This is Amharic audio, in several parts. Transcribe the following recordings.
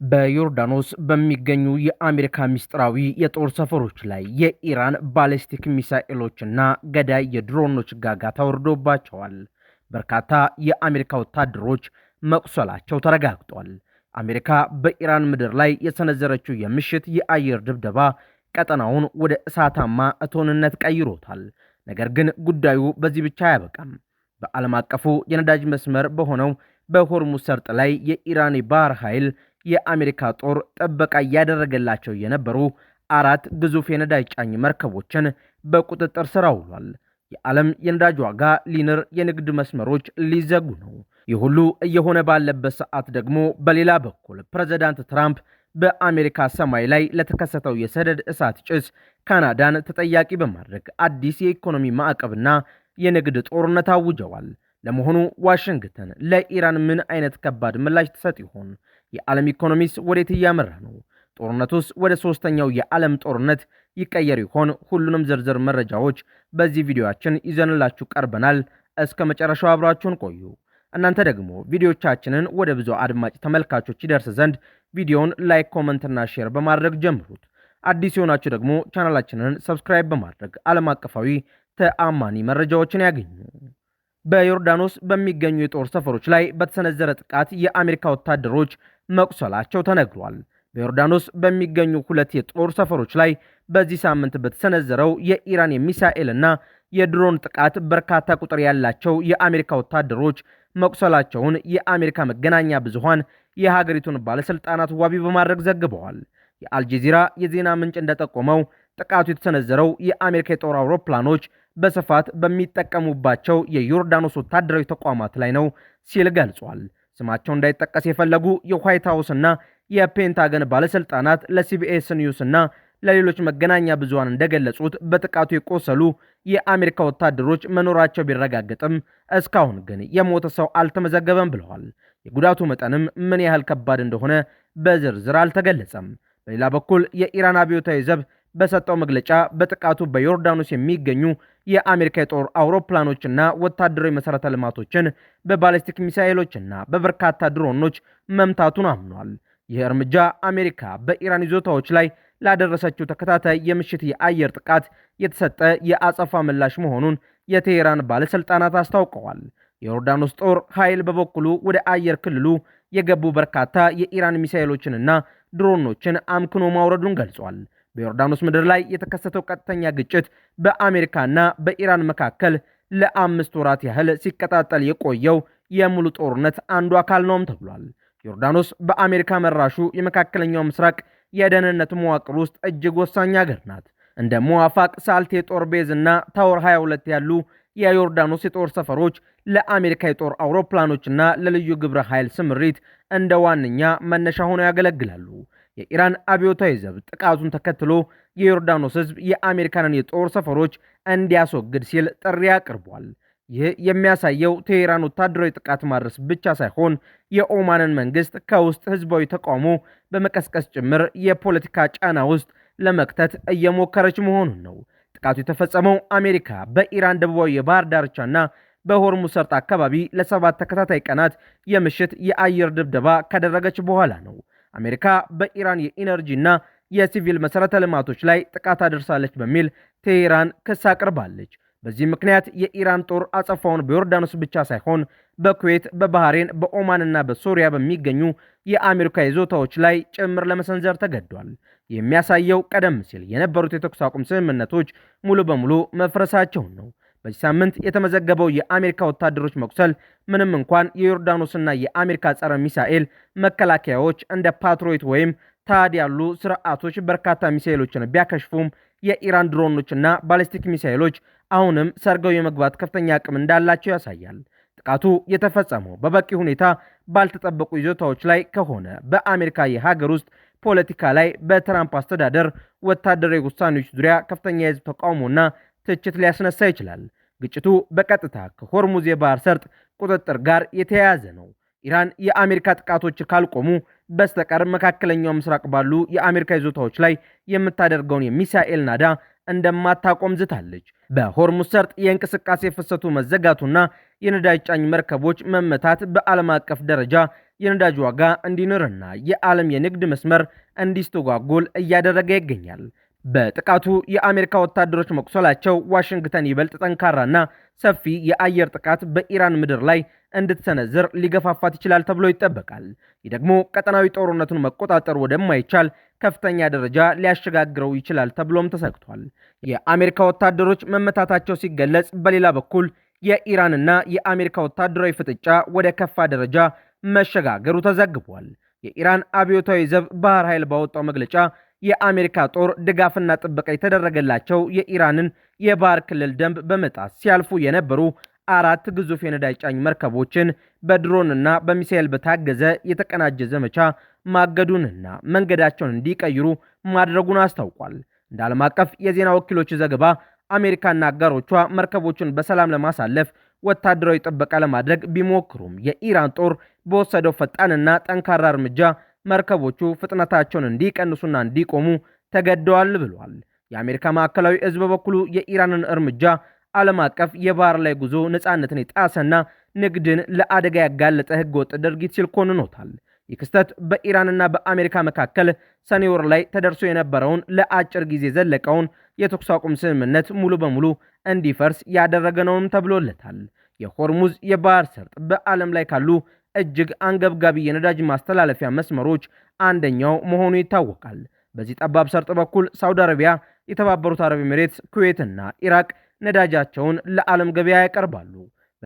በዮርዳኖስ በሚገኙ የአሜሪካ ምስጢራዊ የጦር ሰፈሮች ላይ የኢራን ባሊስቲክ ሚሳኤሎችና ገዳይ የድሮኖች ጋጋታ ወርዶባቸዋል። በርካታ የአሜሪካ ወታደሮች መቁሰላቸው ተረጋግጧል። አሜሪካ በኢራን ምድር ላይ የሰነዘረችው የምሽት የአየር ድብደባ ቀጠናውን ወደ እሳታማ እቶንነት ቀይሮታል። ነገር ግን ጉዳዩ በዚህ ብቻ አያበቃም። በዓለም አቀፉ የነዳጅ መስመር በሆነው በሆርሙዝ ሰርጥ ላይ የኢራን ባህር ኃይል የአሜሪካ ጦር ጥበቃ እያደረገላቸው የነበሩ 4 ግዙፍ የነዳጅ ጫኝ መርከቦችን በቁጥጥር ስር አውሏል። የዓለም የነዳጅ ዋጋ ሊንር፣ የንግድ መስመሮች ሊዘጉ ነው። ይህ ሁሉ እየሆነ ባለበት ሰዓት ደግሞ በሌላ በኩል ፕሬዝዳንት ትራምፕ በአሜሪካ ሰማይ ላይ ለተከሰተው የሰደድ እሳት ጭስ ካናዳን ተጠያቂ በማድረግ አዲስ የኢኮኖሚ ማዕቀብና የንግድ ጦርነት አውጀዋል። ለመሆኑ ዋሽንግተን ለኢራን ምን አይነት ከባድ ምላሽ ትሰጥ ይሆን? የዓለም ኢኮኖሚስ ወዴት እያመራ ነው? ጦርነቱስ ወደ ሶስተኛው የዓለም ጦርነት ይቀየር ይሆን? ሁሉንም ዝርዝር መረጃዎች በዚህ ቪዲዮአችን ይዘንላችሁ ቀርበናል። እስከ መጨረሻው አብራችሁን ቆዩ። እናንተ ደግሞ ቪዲዮቻችንን ወደ ብዙ አድማጭ ተመልካቾች ይደርስ ዘንድ ቪዲዮውን ላይክ፣ ኮመንትና ሼር በማድረግ ጀምሩት። አዲስ የሆናችሁ ደግሞ ቻናላችንን ሰብስክራይብ በማድረግ ዓለም አቀፋዊ ተአማኒ መረጃዎችን ያገኙ። በዮርዳኖስ በሚገኙ የጦር ሰፈሮች ላይ በተሰነዘረ ጥቃት የአሜሪካ ወታደሮች መቁሰላቸው ተነግሯል። በዮርዳኖስ በሚገኙ 2 የጦር ሰፈሮች ላይ በዚህ ሳምንት በተሰነዘረው የኢራን የሚሳኤልና የድሮን ጥቃት በርካታ ቁጥር ያላቸው የአሜሪካ ወታደሮች መቁሰላቸውን የአሜሪካ መገናኛ ብዙሃን የሀገሪቱን ባለስልጣናት ዋቢ በማድረግ ዘግበዋል። የአልጀዚራ የዜና ምንጭ እንደጠቆመው ጥቃቱ የተሰነዘረው የአሜሪካ የጦር አውሮፕላኖች በስፋት በሚጠቀሙባቸው የዮርዳኖስ ወታደራዊ ተቋማት ላይ ነው ሲል ገልጿል። ስማቸው እንዳይጠቀስ የፈለጉ የዋይት ሃውስ እና የፔንታገን ባለስልጣናት ለሲቢኤስ ኒውስ እና ለሌሎች መገናኛ ብዙሃን እንደገለጹት በጥቃቱ የቆሰሉ የአሜሪካ ወታደሮች መኖራቸው ቢረጋገጥም እስካሁን ግን የሞተ ሰው አልተመዘገበም ብለዋል። የጉዳቱ መጠንም ምን ያህል ከባድ እንደሆነ በዝርዝር አልተገለጸም። በሌላ በኩል የኢራን አብዮታዊ ዘብ በሰጠው መግለጫ በጥቃቱ በዮርዳኖስ የሚገኙ የአሜሪካ የጦር አውሮፕላኖችና ወታደራዊ መሠረተ ልማቶችን በባሊስቲክ ሚሳኤሎችና በበርካታ ድሮኖች መምታቱን አምኗል። ይህ እርምጃ አሜሪካ በኢራን ይዞታዎች ላይ ላደረሰችው ተከታታይ የምሽት የአየር ጥቃት የተሰጠ የአጸፋ ምላሽ መሆኑን የቴሄራን ባለስልጣናት አስታውቀዋል። የዮርዳኖስ ጦር ኃይል በበኩሉ ወደ አየር ክልሉ የገቡ በርካታ የኢራን ሚሳኤሎችንና ድሮኖችን አምክኖ ማውረዱን ገልጿል። በዮርዳኖስ ምድር ላይ የተከሰተው ቀጥተኛ ግጭት በአሜሪካና በኢራን መካከል ለ5 ወራት ያህል ሲቀጣጠል የቆየው የሙሉ ጦርነት አንዱ አካል ነውም ተብሏል። ዮርዳኖስ በአሜሪካ መራሹ የመካከለኛው ምስራቅ የደህንነት መዋቅር ውስጥ እጅግ ወሳኝ ሀገር ናት። እንደ ሙዋፋቅ፣ ሳልት የጦር ቤዝ እና ታወር 22 ያሉ የዮርዳኖስ የጦር ሰፈሮች ለአሜሪካ የጦር አውሮፕላኖችና ለልዩ ግብረ ኃይል ስምሪት እንደ ዋነኛ መነሻ ሆነው ያገለግላሉ። የኢራን አብዮታዊ ዘብ ጥቃቱን ተከትሎ የዮርዳኖስ ሕዝብ የአሜሪካንን የጦር ሰፈሮች እንዲያስወግድ ሲል ጥሪ አቅርቧል። ይህ የሚያሳየው ቴሄራን ወታደራዊ ጥቃት ማድረስ ብቻ ሳይሆን የኦማንን መንግስት ከውስጥ ህዝባዊ ተቃውሞ በመቀስቀስ ጭምር የፖለቲካ ጫና ውስጥ ለመክተት እየሞከረች መሆኑን ነው። ጥቃቱ የተፈጸመው አሜሪካ በኢራን ደቡባዊ የባህር ዳርቻና በሆርሙዝ ሰርጥ አካባቢ ለ7 ተከታታይ ቀናት የምሽት የአየር ድብደባ ካደረገች በኋላ ነው። አሜሪካ በኢራን የኢነርጂና የሲቪል መሠረተ ልማቶች ላይ ጥቃት አድርሳለች በሚል ቴሄራን ክስ አቅርባለች። በዚህ ምክንያት የኢራን ጦር አጸፋውን በዮርዳኖስ ብቻ ሳይሆን በኩዌት፣ በባህሬን፣ በኦማንና በሶሪያ በሚገኙ የአሜሪካ ይዞታዎች ላይ ጭምር ለመሰንዘር ተገዷል። የሚያሳየው ቀደም ሲል የነበሩት የተኩስ አቁም ስምምነቶች ሙሉ በሙሉ መፍረሳቸውን ነው። በዚህ ሳምንት የተመዘገበው የአሜሪካ ወታደሮች መቁሰል ምንም እንኳን የዮርዳኖስና የአሜሪካ ጸረ ሚሳኤል መከላከያዎች እንደ ፓትሮይት ወይም ታድ ያሉ ስርዓቶች በርካታ ሚሳኤሎችን ቢያከሽፉም የኢራን ድሮኖችና ባሊስቲክ ሚሳኤሎች አሁንም ሰርገው የመግባት ከፍተኛ አቅም እንዳላቸው ያሳያል። ጥቃቱ የተፈጸመው በበቂ ሁኔታ ባልተጠበቁ ይዞታዎች ላይ ከሆነ በአሜሪካ የሀገር ውስጥ ፖለቲካ ላይ በትራምፕ አስተዳደር ወታደራዊ ውሳኔዎች ዙሪያ ከፍተኛ የህዝብ ተቃውሞና ትችት ሊያስነሳ ይችላል። ግጭቱ በቀጥታ ከሆርሙዝ የባህር ሰርጥ ቁጥጥር ጋር የተያያዘ ነው። ኢራን የአሜሪካ ጥቃቶች ካልቆሙ በስተቀር መካከለኛው ምስራቅ ባሉ የአሜሪካ ይዞታዎች ላይ የምታደርገውን የሚሳኤል ናዳ እንደማታቆም ዝታለች። በሆርሙዝ ሰርጥ የእንቅስቃሴ ፍሰቱ መዘጋቱና የነዳጅ ጫኝ መርከቦች መመታት በዓለም አቀፍ ደረጃ የነዳጅ ዋጋ እንዲንርና የዓለም የንግድ መስመር እንዲስተጓጎል እያደረገ ይገኛል። በጥቃቱ የአሜሪካ ወታደሮች መቁሰላቸው ዋሽንግተን ይበልጥ ጠንካራና ሰፊ የአየር ጥቃት በኢራን ምድር ላይ እንድትሰነዝር ሊገፋፋት ይችላል ተብሎ ይጠበቃል። ይህ ደግሞ ቀጠናዊ ጦርነቱን መቆጣጠር ወደማይቻል ከፍተኛ ደረጃ ሊያሸጋግረው ይችላል ተብሎም ተሰግቷል። የአሜሪካ ወታደሮች መመታታቸው ሲገለጽ፣ በሌላ በኩል የኢራንና የአሜሪካ ወታደራዊ ፍጥጫ ወደ ከፋ ደረጃ መሸጋገሩ ተዘግቧል። የኢራን አብዮታዊ ዘብ ባህር ኃይል ባወጣው መግለጫ የአሜሪካ ጦር ድጋፍና ጥበቃ የተደረገላቸው የኢራንን የባህር ክልል ደንብ በመጣስ ሲያልፉ የነበሩ 4 ግዙፍ የነዳጅ ጫኝ መርከቦችን በድሮንና በሚሳኤል በታገዘ የተቀናጀ ዘመቻ ማገዱንና መንገዳቸውን እንዲቀይሩ ማድረጉን አስታውቋል። እንደ ዓለም አቀፍ የዜና ወኪሎች ዘገባ አሜሪካና አጋሮቿ መርከቦቹን በሰላም ለማሳለፍ ወታደራዊ ጥበቃ ለማድረግ ቢሞክሩም የኢራን ጦር በወሰደው ፈጣንና ጠንካራ እርምጃ መርከቦቹ ፍጥነታቸውን እንዲቀንሱና እንዲቆሙ ተገደዋል ብሏል። የአሜሪካ ማዕከላዊ እዝ በበኩሉ የኢራንን እርምጃ ዓለም አቀፍ የባህር ላይ ጉዞ ነፃነትን የጣሰና ንግድን ለአደጋ ያጋለጠ ህገወጥ ድርጊት ሲል ኮንኖታል። ይህ ክስተት በኢራንና በአሜሪካ መካከል ሰኔ ወር ላይ ተደርሶ የነበረውን ለአጭር ጊዜ ዘለቀውን የተኩስ አቁም ስምምነት ሙሉ በሙሉ እንዲፈርስ ያደረገ ነውም ተብሎለታል። የሆርሙዝ የባህር ሰርጥ በዓለም ላይ ካሉ እጅግ አንገብጋቢ የነዳጅ ማስተላለፊያ መስመሮች አንደኛው መሆኑ ይታወቃል። በዚህ ጠባብ ሰርጥ በኩል ሳውዲ አረቢያ፣ የተባበሩት አረብ ኤሚሬትስ፣ ኩዌትና ኢራቅ ነዳጃቸውን ለዓለም ገበያ ያቀርባሉ።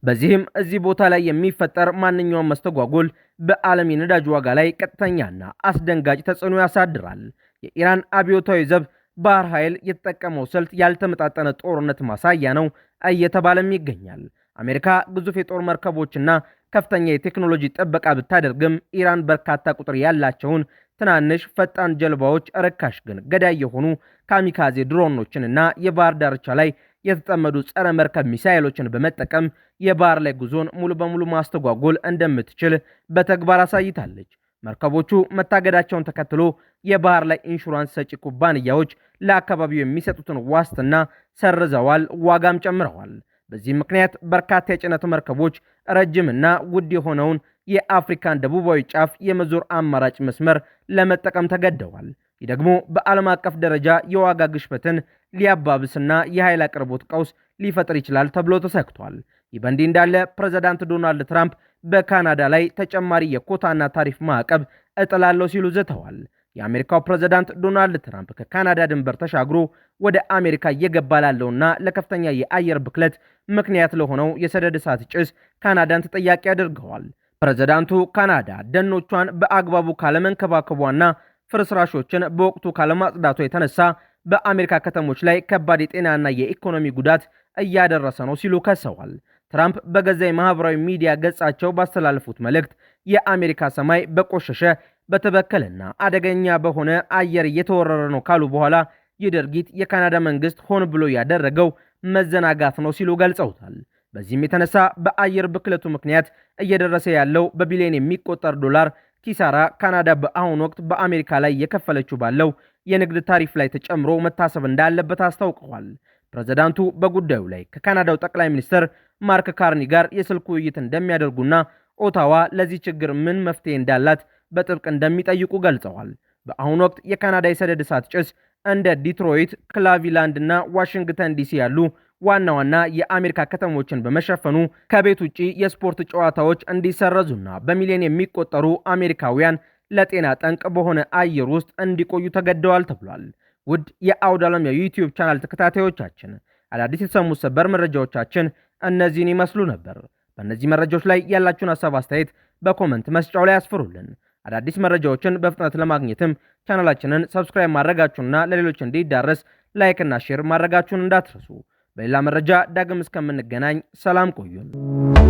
በዚህም እዚህ ቦታ ላይ የሚፈጠር ማንኛውም መስተጓጎል በዓለም የነዳጅ ዋጋ ላይ ቀጥተኛና አስደንጋጭ ተጽዕኖ ያሳድራል። የኢራን አብዮታዊ ዘብ ባህር ኃይል የተጠቀመው ስልት ያልተመጣጠነ ጦርነት ማሳያ ነው እየተባለም ይገኛል። አሜሪካ ግዙፍ የጦር መርከቦችና ከፍተኛ የቴክኖሎጂ ጥበቃ ብታደርግም ኢራን በርካታ ቁጥር ያላቸውን ትናንሽ ፈጣን ጀልባዎች፣ ርካሽ ግን ገዳይ የሆኑ ካሚካዜ ድሮኖችንና የባህር ዳርቻ ላይ የተጠመዱ ጸረ መርከብ ሚሳኤሎችን በመጠቀም የባህር ላይ ጉዞን ሙሉ በሙሉ ማስተጓጎል እንደምትችል በተግባር አሳይታለች። መርከቦቹ መታገዳቸውን ተከትሎ የባህር ላይ ኢንሹራንስ ሰጪ ኩባንያዎች ለአካባቢው የሚሰጡትን ዋስትና ሰርዘዋል፣ ዋጋም ጨምረዋል። በዚህ ምክንያት በርካታ የጭነት መርከቦች ረጅምና ውድ የሆነውን የአፍሪካን ደቡባዊ ጫፍ የመዞር አማራጭ መስመር ለመጠቀም ተገደዋል። ይህ ደግሞ በዓለም አቀፍ ደረጃ የዋጋ ግሽበትን ሊያባብስና የኃይል አቅርቦት ቀውስ ሊፈጥር ይችላል ተብሎ ተሰግቷል። ይህ በእንዲህ እንዳለ ፕሬዝዳንት ዶናልድ ትራምፕ በካናዳ ላይ ተጨማሪ የኮታና ታሪፍ ማዕቀብ እጥላለሁ ሲሉ ዝተዋል። የአሜሪካው ፕሬዝዳንት ዶናልድ ትራምፕ ከካናዳ ድንበር ተሻግሮ ወደ አሜሪካ እየገባ ላለውና ለከፍተኛ የአየር ብክለት ምክንያት ለሆነው የሰደድ እሳት ጭስ ካናዳን ተጠያቂ አድርገዋል። ፕሬዝዳንቱ ካናዳ ደኖቿን በአግባቡ ካለመንከባከቧና ፍርስራሾችን በወቅቱ ካለማጽዳቷ የተነሳ በአሜሪካ ከተሞች ላይ ከባድ የጤናና የኢኮኖሚ ጉዳት እያደረሰ ነው ሲሉ ከሰዋል። ትራምፕ በገዛ የማህበራዊ ሚዲያ ገጻቸው ባስተላለፉት መልእክት የአሜሪካ ሰማይ በቆሸሸ በተበከለና አደገኛ በሆነ አየር እየተወረረ ነው ካሉ በኋላ ይህ ድርጊት የካናዳ መንግስት ሆን ብሎ ያደረገው መዘናጋት ነው ሲሉ ገልጸውታል። በዚህም የተነሳ በአየር ብክለቱ ምክንያት እየደረሰ ያለው በቢሊዮን የሚቆጠር ዶላር ኪሳራ ካናዳ በአሁኑ ወቅት በአሜሪካ ላይ የከፈለችው ባለው የንግድ ታሪፍ ላይ ተጨምሮ መታሰብ እንዳለበት አስታውቀዋል። ፕሬዝዳንቱ በጉዳዩ ላይ ከካናዳው ጠቅላይ ሚኒስትር ማርክ ካርኒ ጋር የስልክ ውይይት እንደሚያደርጉና ኦታዋ ለዚህ ችግር ምን መፍትሄ እንዳላት በጥብቅ እንደሚጠይቁ ገልጸዋል። በአሁኑ ወቅት የካናዳ የሰደድ እሳት ጭስ እንደ ዲትሮይት፣ ክላቪላንድ እና ዋሽንግተን ዲሲ ያሉ ዋና ዋና የአሜሪካ ከተሞችን በመሸፈኑ ከቤት ውጪ የስፖርት ጨዋታዎች እንዲሰረዙና በሚሊዮን የሚቆጠሩ አሜሪካውያን ለጤና ጠንቅ በሆነ አየር ውስጥ እንዲቆዩ ተገደዋል ተብሏል። ውድ የአውደ ዓለም የዩቲዩብ ቻናል ተከታታዮቻችን አዳዲስ የተሰሙ ሰበር መረጃዎቻችን እነዚህን ይመስሉ ነበር። በእነዚህ መረጃዎች ላይ ያላችሁን ሀሳብ አስተያየት በኮመንት መስጫው ላይ አስፍሩልን። አዳዲስ መረጃዎችን በፍጥነት ለማግኘትም ቻናላችንን ሰብስክራይብ ማድረጋችሁንና ለሌሎች እንዲዳረስ ላይክ እና ሼር ማድረጋችሁን እንዳትረሱ። በሌላ መረጃ ዳግም እስከምንገናኝ ሰላም ቆዩን።